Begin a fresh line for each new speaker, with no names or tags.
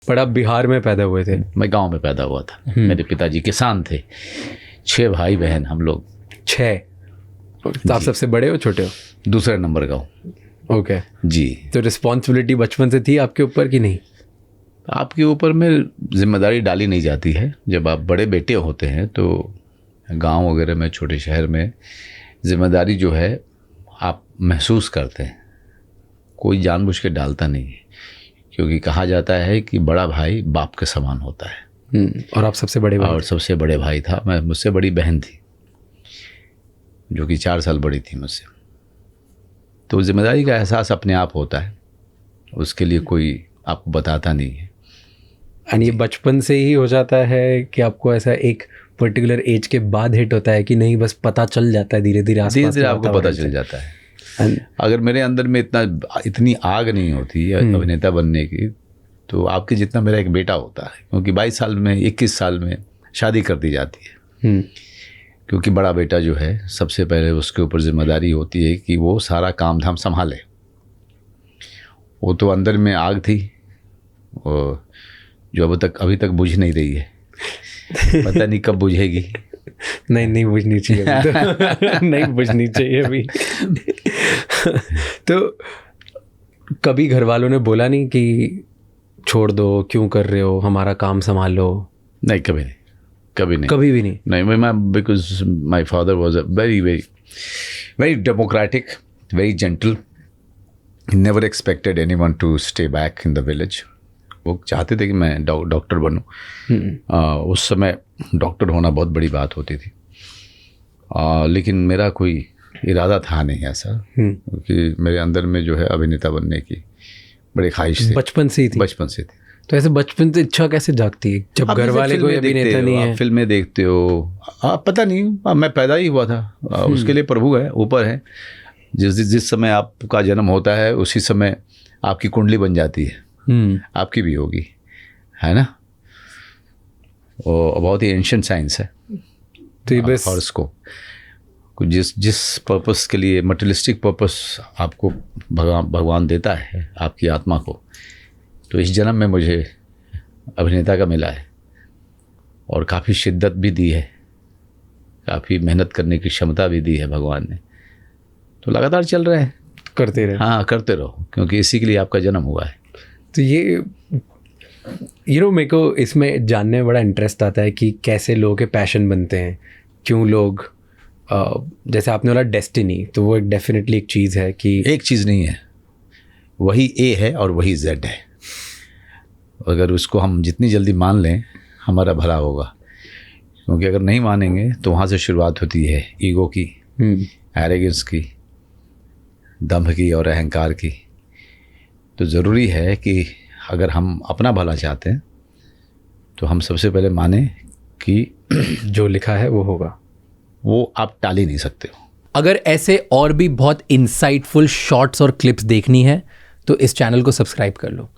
पर आप बिहार में पैदा हुए थे?
मैं गांव में पैदा हुआ था। मेरे पिताजी किसान थे। 6 भाई बहन हम लोग।
6? तो आप सबसे बड़े हो छोटे हो?
दूसरे नंबर का हूँ।
ओके
जी।
तो रिस्पॉन्सिबिलिटी बचपन से थी आपके ऊपर कि नहीं?
आपके ऊपर में जिम्मेदारी डाली नहीं जाती है। जब आप बड़े बेटे होते हैं तो गांव वगैरह में, छोटे शहर में जिम्मेदारी जो है आप महसूस करते हैं। कोई जानबूझ के डालता नहीं है, क्योंकि कहा जाता है कि बड़ा भाई बाप के समान होता है।
और आप सबसे बड़े भाई?
और सबसे बड़े भाई था मैं। मुझसे बड़ी बहन थी जो कि 4 साल बड़ी थी मुझसे। तो जिम्मेदारी का एहसास अपने आप होता है, उसके लिए कोई आपको बताता नहीं है।
और ये बचपन से ही हो जाता है कि आपको ऐसा एक पर्टिकुलर एज के बाद हिट होता है कि नहीं, बस पता चल जाता है धीरे धीरे
आपको पता चल जाता है। अगर मेरे अंदर में इतनी आग नहीं होती अभिनेता बनने की, तो आपके जितना मेरा एक बेटा होता है। क्योंकि 22 साल में, 21 साल में शादी कर दी जाती है। क्योंकि बड़ा बेटा जो है सबसे पहले उसके ऊपर जिम्मेदारी होती है कि वो सारा काम धाम संभाले। वो तो अंदर में आग थी और जो अभी तक बुझ नहीं रही है। पता नहीं कब बुझेगी।
नहीं बुझनी चाहिए अभी तो। नहीं बुझनी चाहिए अभी। तो कभी घर वालों ने बोला नहीं कि छोड़ दो, क्यों कर रहे हो, हमारा काम संभाल लो?
नहीं, कभी नहीं, कभी नहीं,
कभी भी नहीं।
नहीं, मैं because my father was a very very very democratic, very gentle, never expected anyone to stay back in the village. वो चाहते थे कि मैं डॉक्टर बनूं। उस समय डॉक्टर होना बहुत बड़ी बात होती थी। लेकिन मेरा कोई इरादा था नहीं ऐसा, क्योंकि मेरे अंदर में जो है अभिनेता बनने की बड़ी ख्वाहिश थी।
बचपन से ही थी? बचपन से थी। तो ऐसे बचपन से इच्छा कैसे जागती है जब घर वाले कोई अभिनेता नहीं है?
आप फिल्में देखते हो, आप पता नहीं, मैं पैदा ही हुआ था। उसके लिए प्रभु है, ऊपर है। जिस समय आपका जन्म होता है उसी समय आपकी कुंडली बन जाती है। आपकी भी होगी, है ना? और बहुत ही एंशिएंट साइंस है।
तो ये बस
फर्स्ट को जिस पर्पस के लिए, मटेरियलिस्टिक पर्पस आपको भगवान देता है आपकी आत्मा को, तो इस जन्म में मुझे अभिनेता का मिला है। और काफ़ी शिद्दत भी दी है, काफ़ी मेहनत करने की क्षमता भी दी है भगवान ने। तो लगातार चल रहे हैं,
करते रहे।
हाँ, करते रहो, क्योंकि इसी के लिए आपका जन्म हुआ है।
तो ये मेरे को इसमें जानने में बड़ा इंटरेस्ट आता है कि कैसे लोगों के पैशन बनते हैं, क्यों लोग जैसे आपने बोला डेस्टिनी, तो वो एक डेफिनेटली एक चीज़ है कि
एक चीज़ नहीं है, वही ए है और वही जेड है। अगर उसको हम जितनी जल्दी मान लें हमारा भला होगा। क्योंकि अगर नहीं मानेंगे तो वहाँ से शुरुआत होती है ईगो की, एरोगेंस की, दंभ की और अहंकार की। तो ज़रूरी है कि अगर हम अपना भला चाहते हैं तो हम सबसे पहले माने कि
जो लिखा है वो होगा,
वो आप टाल ही नहीं सकते हो।
अगर ऐसे और भी बहुत इंसाइटफुल शॉर्ट्स और क्लिप्स देखनी है तो इस चैनल को सब्सक्राइब कर लो।